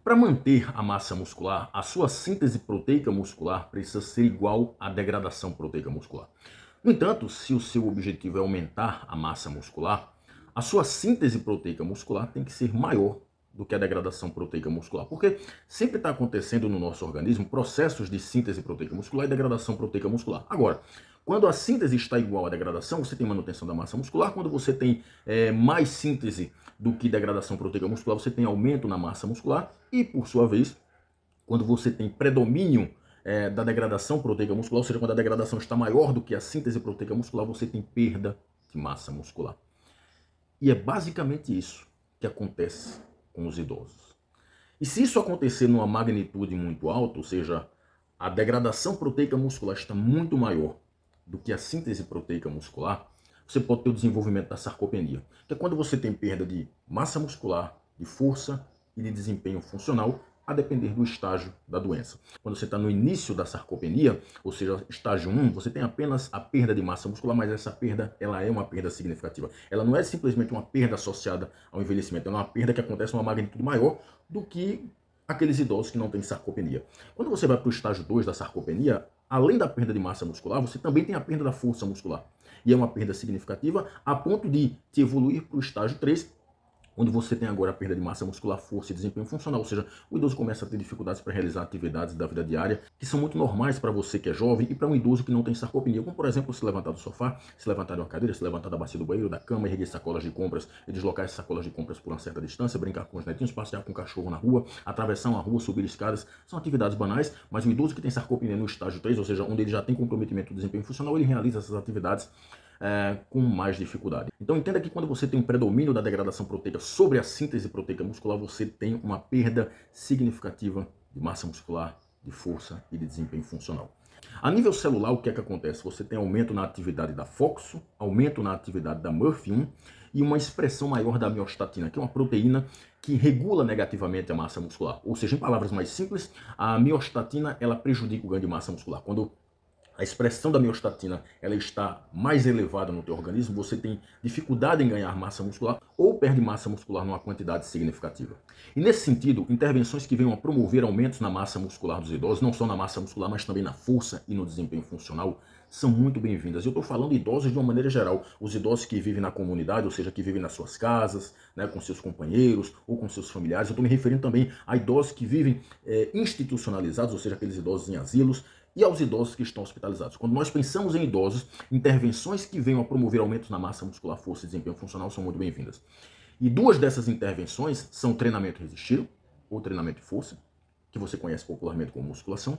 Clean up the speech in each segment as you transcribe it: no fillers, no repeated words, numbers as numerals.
Para manter a massa muscular, a sua síntese proteica muscular precisa ser igual à degradação proteica muscular. No entanto, se o seu objetivo é aumentar a massa muscular, a sua síntese proteica muscular tem que ser maior do que a degradação proteica muscular, porque sempre está acontecendo no nosso organismo processos de síntese proteica muscular e degradação proteica muscular. Agora, quando a síntese está igual à degradação, você tem manutenção da massa muscular. Quando você tem mais síntese do que degradação proteica muscular, você tem aumento na massa muscular. E, por sua vez, quando você tem predomínio da degradação proteica muscular, ou seja, quando a degradação está maior do que a síntese proteica muscular, você tem perda de massa muscular. E é basicamente isso que acontece com os idosos. E se isso acontecer numa magnitude muito alta, ou seja, a degradação proteica muscular está muito maior do que a síntese proteica muscular, você pode ter o desenvolvimento da sarcopenia, que é quando você tem perda de massa muscular, de força e de desempenho funcional, a depender do estágio da doença. Quando você está no início da sarcopenia, ou seja, estágio 1, você tem apenas a perda de massa muscular, mas essa perda ela é uma perda significativa. Ela não é simplesmente uma perda associada ao envelhecimento, ela é uma perda que acontece numa magnitude maior do que aqueles idosos que não têm sarcopenia. Quando você vai para o estágio 2 da sarcopenia, além da perda de massa muscular, você também tem a perda da força muscular. E é uma perda significativa a ponto de te evoluir para o estágio 3, onde você tem agora a perda de massa muscular, força e desempenho funcional, ou seja, o idoso começa a ter dificuldades para realizar atividades da vida diária que são muito normais para você que é jovem e para um idoso que não tem sarcopenia, como por exemplo se levantar do sofá, se levantar de uma cadeira, se levantar da bacia do banheiro, da cama, erguer sacolas de compras e deslocar essas sacolas de compras por uma certa distância, brincar com os netinhos, passear com o cachorro na rua, atravessar uma rua, subir escadas, são atividades banais, mas o idoso que tem sarcopenia no estágio 3, ou seja, onde ele já tem comprometimento do desempenho funcional, ele realiza essas atividades com mais dificuldade. Então entenda que quando você tem um predomínio da degradação proteica sobre a síntese proteica muscular, você tem uma perda significativa de massa muscular, de força e de desempenho funcional. A nível celular, o que é que acontece? Você tem aumento na atividade da FOXO, aumento na atividade da MURF1 e uma expressão maior da miostatina, que é uma proteína que regula negativamente a massa muscular. Ou seja, em palavras mais simples, a miostatina ela prejudica o ganho de massa muscular. Quando a expressão da miostatina ela está mais elevada no teu organismo, você tem dificuldade em ganhar massa muscular ou perde massa muscular numa quantidade significativa. E nesse sentido, intervenções que venham a promover aumentos na massa muscular dos idosos, não só na massa muscular, mas também na força e no desempenho funcional, são muito bem-vindas. Eu estou falando de idosos de uma maneira geral, os idosos que vivem na comunidade, ou seja, que vivem nas suas casas, né, com seus companheiros ou com seus familiares. Eu estou me referindo também a idosos que vivem institucionalizados, ou seja, aqueles idosos em asilos, e aos idosos que estão hospitalizados. Quando nós pensamos em idosos, intervenções que venham a promover aumentos na massa muscular, força e desempenho funcional são muito bem-vindas. E duas dessas intervenções são o treinamento resistido, ou treinamento de força, que você conhece popularmente como musculação,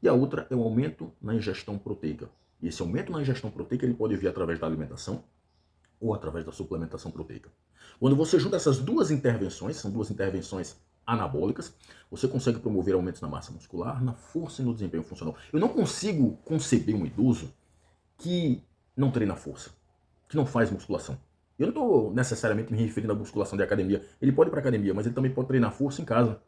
e a outra é o aumento na ingestão proteica. E esse aumento na ingestão proteica ele pode vir através da alimentação ou através da suplementação proteica. Quando você junta essas duas intervenções, são duas intervenções anabólicas, você consegue promover aumentos na massa muscular, na força e no desempenho funcional. Eu não consigo conceber um idoso que não treina força, que não faz musculação. Eu não estou necessariamente me referindo à musculação de academia. Ele pode ir para academia, mas ele também pode treinar força em casa.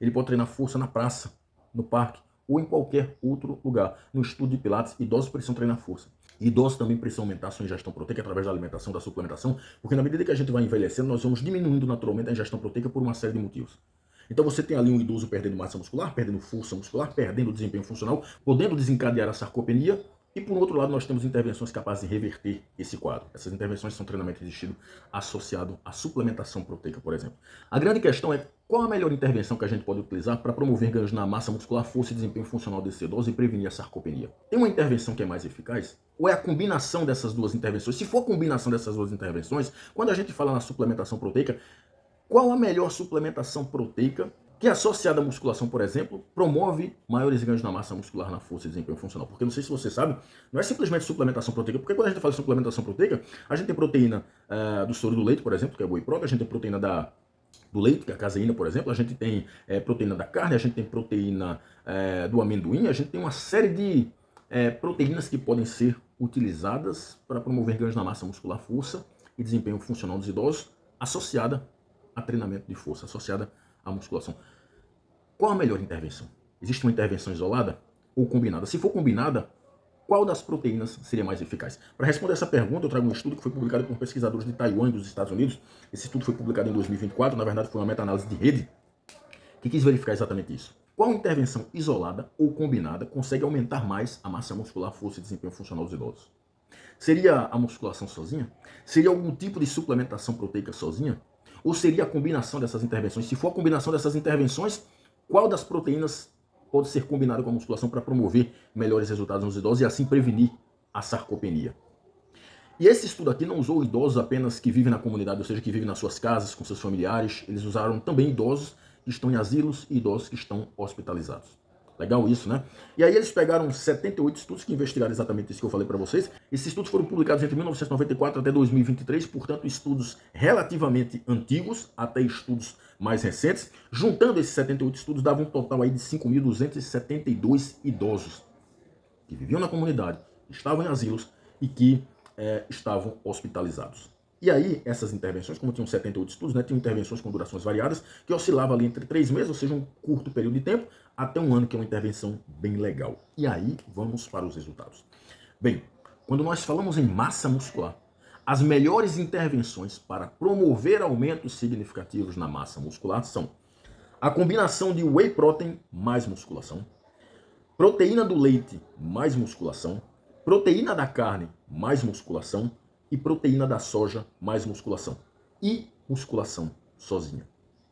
Ele pode treinar força na praça, no parque ou em qualquer outro lugar. No estudo de Pilates, idosos precisam treinar força. Idosos também precisam aumentar a sua ingestão proteica através da alimentação, da suplementação, porque na medida que a gente vai envelhecendo, nós vamos diminuindo naturalmente a ingestão proteica por uma série de motivos. Então você tem ali um idoso perdendo massa muscular, perdendo força muscular, perdendo desempenho funcional, podendo desencadear a sarcopenia. E por outro lado, nós temos intervenções capazes de reverter esse quadro. Essas intervenções são treinamento resistido associado à suplementação proteica, por exemplo. A grande questão é qual a melhor intervenção que a gente pode utilizar para promover ganhos na massa muscular, força e desempenho funcional desse idoso e prevenir a sarcopenia. Tem uma intervenção que é mais eficaz? Ou é a combinação dessas duas intervenções? Se for a combinação dessas duas intervenções, quando a gente fala na suplementação proteica, qual a melhor suplementação proteica que, associada à musculação, por exemplo, promove maiores ganhos na massa muscular, na força e desempenho funcional? Porque não sei se você sabe, não é simplesmente suplementação proteica, porque quando a gente fala de suplementação proteica, a gente tem proteína do soro do leite, por exemplo, que é o whey protein, a gente tem proteína do leite, que é a caseína, por exemplo, a gente tem proteína da carne, a gente tem proteína do amendoim, a gente tem uma série de proteínas que podem ser utilizadas para promover ganhos na massa muscular, força e desempenho funcional dos idosos, associada a treinamento de força, associada à musculação. Qual a melhor intervenção? Existe uma intervenção isolada ou combinada? Se for combinada, qual das proteínas seria mais eficaz? Para responder essa pergunta, eu trago um estudo que foi publicado por pesquisadores de Taiwan e dos Estados Unidos. Esse estudo foi publicado em 2024, na verdade foi uma meta-análise de rede, que quis verificar exatamente isso. Qual intervenção isolada ou combinada consegue aumentar mais a massa muscular, força e desempenho funcional dos idosos? Seria a musculação sozinha? Seria algum tipo de suplementação proteica sozinha? Ou seria a combinação dessas intervenções? Se for a combinação dessas intervenções, qual das proteínas pode ser combinada com a musculação para promover melhores resultados nos idosos e assim prevenir a sarcopenia? E esse estudo aqui não usou idosos apenas que vivem na comunidade, ou seja, que vivem nas suas casas, com seus familiares. Eles usaram também idosos que estão em asilos e idosos que estão hospitalizados. Legal isso, né? E aí eles pegaram 78 estudos que investigaram exatamente isso que eu falei para vocês. Esses estudos foram publicados entre 1994 até 2023, portanto, estudos relativamente antigos até estudos mais recentes. Juntando esses 78 estudos, dava um total aí de 5.272 idosos que viviam na comunidade, estavam em asilos e que estavam hospitalizados. E aí, essas intervenções, como tinham 78 estudos, né, tinham intervenções com durações variadas, que oscilavam ali entre 3 meses, ou seja, um curto período de tempo, até um ano, que é uma intervenção bem legal. E aí, vamos para os resultados. Bem, quando nós falamos em massa muscular, as melhores intervenções para promover aumentos significativos na massa muscular são a combinação de whey protein mais musculação, proteína do leite mais musculação, proteína da carne mais musculação, e proteína da soja mais musculação. E musculação sozinha.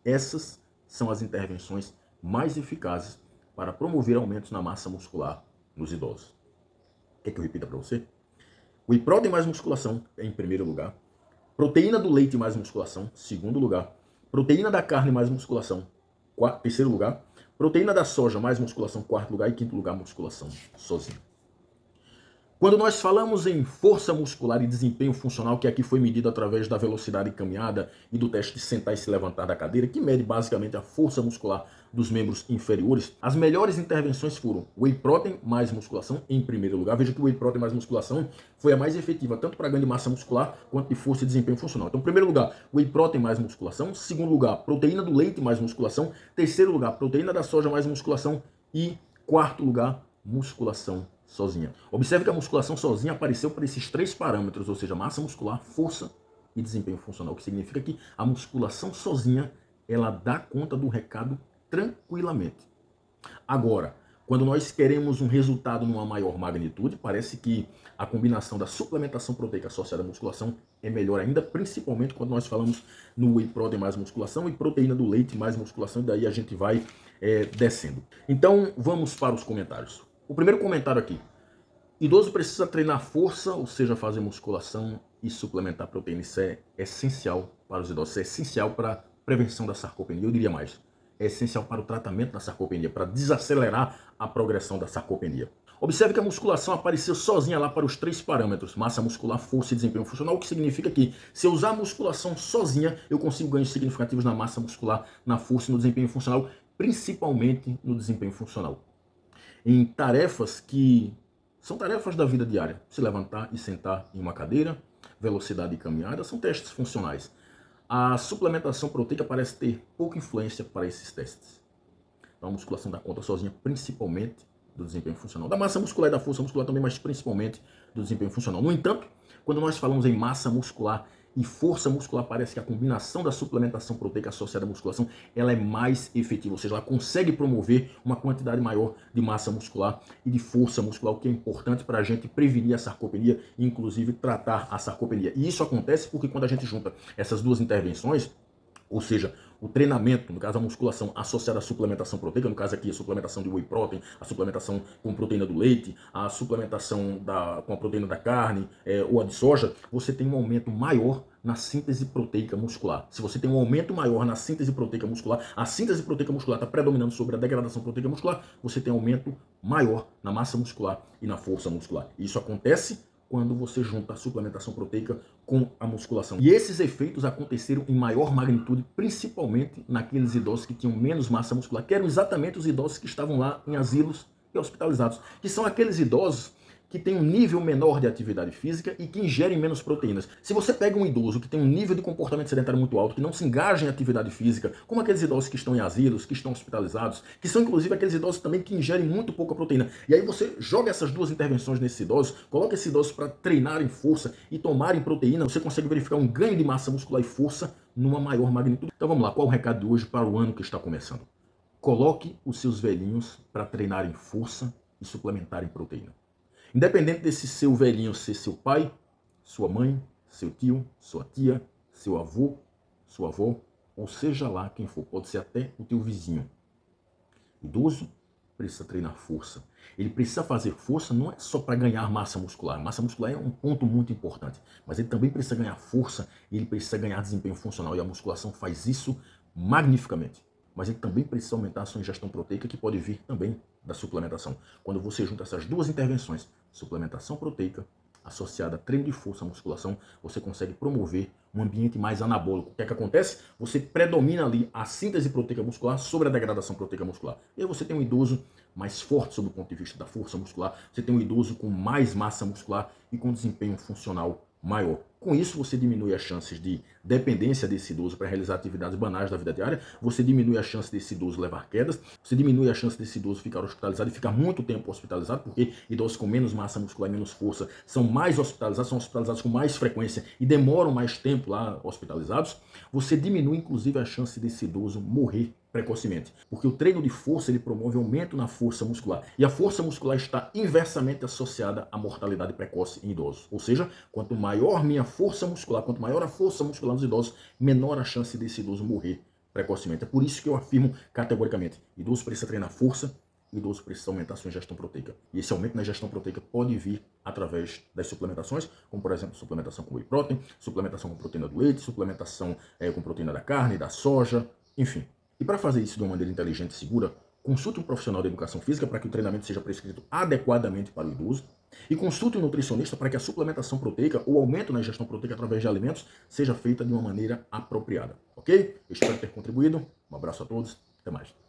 Essas são as intervenções mais eficazes para promover aumentos na massa muscular nos idosos. Quer que eu repita para você? Whey protein mais musculação é em primeiro lugar. Proteína do leite mais musculação, segundo lugar. Proteína da carne mais musculação, terceiro lugar. Proteína da soja mais musculação, quarto lugar. E quinto lugar, musculação sozinha. Quando nós falamos em força muscular e desempenho funcional, que aqui foi medido através da velocidade de caminhada e do teste de sentar e se levantar da cadeira, que mede basicamente a força muscular dos membros inferiores, as melhores intervenções foram whey protein mais musculação em primeiro lugar. Veja que o whey protein mais musculação foi a mais efetiva, tanto para ganho de massa muscular quanto de força e desempenho funcional. Então, em primeiro lugar, whey protein mais musculação. Segundo lugar, proteína do leite mais musculação. Terceiro lugar, proteína da soja mais musculação. E quarto lugar, musculação sozinha. Observe que a musculação sozinha apareceu para esses 3 parâmetros, ou seja, massa muscular, força e desempenho funcional, o que significa que a musculação sozinha, ela dá conta do recado tranquilamente. Agora, quando nós queremos um resultado numa maior magnitude, parece que a combinação da suplementação proteica associada à musculação é melhor ainda, principalmente quando nós falamos no whey protein mais musculação e proteína do leite mais musculação, e daí a gente vai descendo. Então, vamos para os comentários. O primeiro comentário aqui. Idoso precisa treinar força, ou seja, fazer musculação e suplementar proteína. Isso é essencial para os idosos. Isso é essencial para a prevenção da sarcopenia. Eu diria mais. É essencial para o tratamento da sarcopenia, para desacelerar a progressão da sarcopenia. Observe que a musculação apareceu sozinha lá para os 3 parâmetros, massa muscular, força e desempenho funcional, o que significa que se eu usar a musculação sozinha, eu consigo ganhos significativos na massa muscular, na força e no desempenho funcional, principalmente no desempenho funcional. Em tarefas que são tarefas da vida diária, se levantar e sentar em uma cadeira, velocidade de caminhada, são testes funcionais. A suplementação proteica parece ter pouca influência para esses testes. Então a musculação dá conta sozinha, principalmente do desempenho funcional. Da massa muscular e da força muscular também, mas principalmente do desempenho funcional. No entanto, quando nós falamos em massa muscular e força muscular, parece que a combinação da suplementação proteica associada à musculação, ela é mais efetiva, ou seja, ela consegue promover uma quantidade maior de massa muscular e de força muscular, o que é importante para a gente prevenir a sarcopenia e inclusive tratar a sarcopenia. E isso acontece porque quando a gente junta essas duas intervenções, ou seja, o treinamento, no caso a musculação associada à suplementação proteica, no caso aqui a suplementação de whey protein, a suplementação com proteína do leite, a suplementação com a proteína da carne ou a de soja, você tem um aumento maior na síntese proteica muscular. Se você tem um aumento maior na síntese proteica muscular, a síntese proteica muscular está predominando sobre a degradação proteica muscular, você tem um aumento maior na massa muscular e na força muscular. E isso acontece quando você junta a suplementação proteica com a musculação. E esses efeitos aconteceram em maior magnitude, principalmente naqueles idosos que tinham menos massa muscular, que eram exatamente os idosos que estavam lá em asilos e hospitalizados, que são aqueles idosos que têm um nível menor de atividade física e que ingerem menos proteínas. Se você pega um idoso que tem um nível de comportamento sedentário muito alto, que não se engaja em atividade física, como aqueles idosos que estão em asilos, que estão hospitalizados, que são inclusive aqueles idosos também que ingerem muito pouca proteína. E aí você joga essas duas intervenções nesses idosos, coloca esses idosos para treinarem força e tomarem proteína, você consegue verificar um ganho de massa muscular e força numa maior magnitude. Então vamos lá, qual é o recado de hoje para o ano que está começando? coloque os seus velhinhos para treinarem força e suplementarem proteína. Independente desse seu velhinho ser seu pai, sua mãe, seu tio, sua tia, seu avô, sua avó, ou seja lá quem for, pode ser até o teu vizinho. Idoso precisa treinar força. Ele precisa fazer força não é só para ganhar massa muscular. Massa muscular é um ponto muito importante, mas ele também precisa ganhar força e ele precisa ganhar desempenho funcional. E a musculação faz isso magnificamente. Mas ele também precisa aumentar a sua ingestão proteica, que pode vir também da suplementação. Quando você junta essas duas intervenções, suplementação proteica associada a treino de força, musculação, você consegue promover um ambiente mais anabólico. O que é que acontece? Você predomina ali a síntese proteica muscular sobre a degradação proteica muscular. E aí você tem um idoso mais forte sob o ponto de vista da força muscular, você tem um idoso com mais massa muscular e com desempenho funcional maior. Com isso, você diminui as chances de dependência desse idoso para realizar atividades banais da vida diária, você diminui a chance desse idoso levar quedas, você diminui a chance desse idoso ficar hospitalizado e ficar muito tempo hospitalizado, porque idosos com menos massa muscular e menos força são mais hospitalizados, são hospitalizados com mais frequência e demoram mais tempo lá hospitalizados. Você diminui, inclusive, a chance desse idoso morrer precocemente, porque o treino de força ele promove aumento na força muscular e a força muscular está inversamente associada à mortalidade precoce em idosos, ou seja, quanto maior minha força muscular, quanto maior a força muscular nos idosos, menor a chance desse idoso morrer precocemente. É por isso que eu afirmo categoricamente, idoso precisa treinar força, idoso precisa aumentar sua ingestão proteica. E esse aumento na ingestão proteica pode vir através das suplementações, como por exemplo, suplementação com whey protein, suplementação com proteína do leite, suplementação com proteína da carne, da soja, enfim. E para fazer isso de uma maneira inteligente e segura, consulte um profissional de educação física para que o treinamento seja prescrito adequadamente para o idoso e consulte um nutricionista para que a suplementação proteica ou aumento na ingestão proteica através de alimentos seja feita de uma maneira apropriada, ok? Eu espero ter contribuído. Um abraço a todos. Até mais.